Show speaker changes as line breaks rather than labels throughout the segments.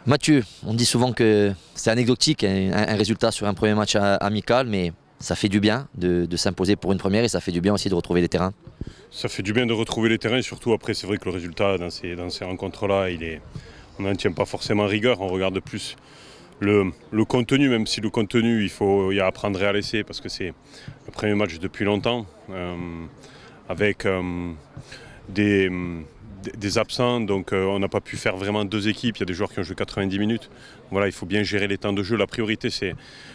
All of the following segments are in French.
Mathieu, on dit souvent que c'est anecdotique, un résultat sur un premier match amical, mais ça fait du bien de s'imposer pour une première et ça fait du bien aussi de retrouver les terrains.
Ça fait du bien de retrouver les terrains, et surtout après c'est vrai que le résultat dans ces rencontres-là, on n'en tient pas forcément rigueur, on regarde plus le contenu, même si le contenu il y a à prendre et à laisser, parce que c'est le premier match depuis longtemps, avec des, des absents, donc on n'a pas pu faire vraiment deux équipes, il y a des joueurs qui ont joué 90 minutes. Voilà, il faut bien gérer les temps de jeu. La priorité c'est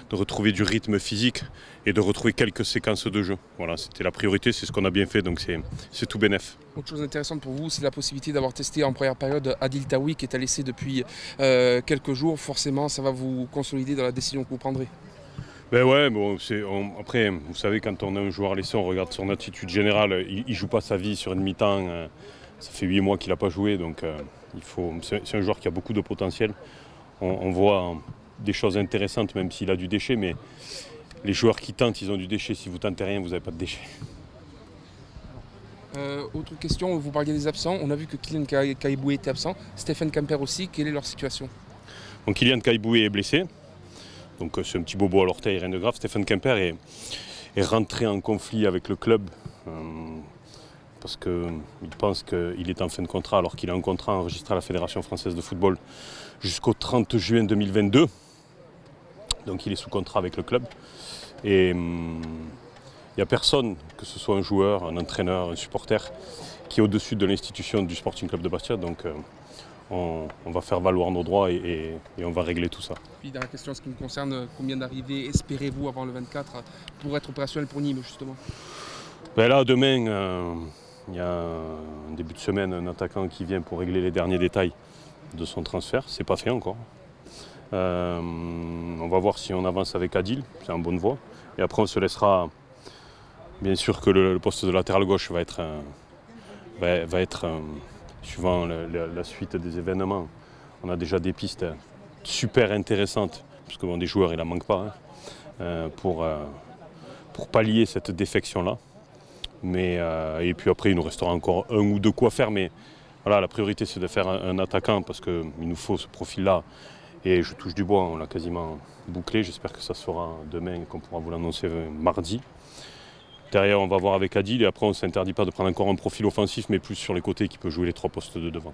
de retrouver du rythme physique et de retrouver quelques séquences de jeu. Voilà, c'était la priorité, c'est ce qu'on a bien fait, donc c'est tout bénef.
Autre chose intéressante pour vous, c'est la possibilité d'avoir testé en première période Adil Taoui qui est à l'essai depuis quelques jours. Forcément, ça va vous consolider dans la décision que vous prendrez.
Ben ouais, bon, après, vous savez, quand on a un joueur à l'essai, on regarde son attitude générale. Il ne joue pas sa vie sur une mi-temps. Ça fait 8 mois qu'il n'a pas joué, donc c'est un joueur qui a beaucoup de potentiel. On voit des choses intéressantes, même s'il a du déchet, mais les joueurs qui tentent, ils ont du déchet. Si vous tentez rien, vous n'avez pas de déchet.
Autre question, vous parliez des absents. On a vu que Kylian Kaiboué était absent. Stéphane Camper aussi. Quelle est leur situation?
Donc Kylian Kaiboué est blessé. Donc c'est un petit bobo à l'orteil, rien de grave. Stéphane Camper est rentré en conflit avec le club parce qu'il pense qu'il est en fin de contrat alors qu'il a un contrat enregistré à la Fédération française de football jusqu'au 30 juin 2022. Donc il est sous contrat avec le club. Et il n'y a personne, que ce soit un joueur, un entraîneur, un supporter, qui est au-dessus de l'institution du Sporting Club de Bastia. Donc on va faire valoir nos droits et on va régler tout ça.
Puis dans la question, ce qui me concerne, combien d'arrivées espérez-vous avant le 24 pour être opérationnel pour Nîmes justement?
Ben là, demain, il y a un début de semaine, un attaquant qui vient pour régler les derniers détails de son transfert. C'est pas fait encore. On va voir si on avance avec Adil, c'est en bonne voie. Et après, on se laissera. Bien sûr que le poste de latéral gauche va être suivant la suite des événements. On a déjà des pistes super intéressantes, parce que bon, des joueurs, il n'en manque pas, pour pallier cette défection-là. Et puis après, il nous restera encore un ou deux quoi faire. Mais voilà, la priorité, c'est de faire un attaquant, parce qu'il nous faut ce profil-là. Et je touche du bois, on l'a quasiment bouclé. J'espère que ça se fera demain et qu'on pourra vous l'annoncer mardi. Derrière, on va voir avec Adil et après, on ne s'interdit pas de prendre encore un profil offensif, mais plus sur les côtés qui peut jouer les trois postes de devant.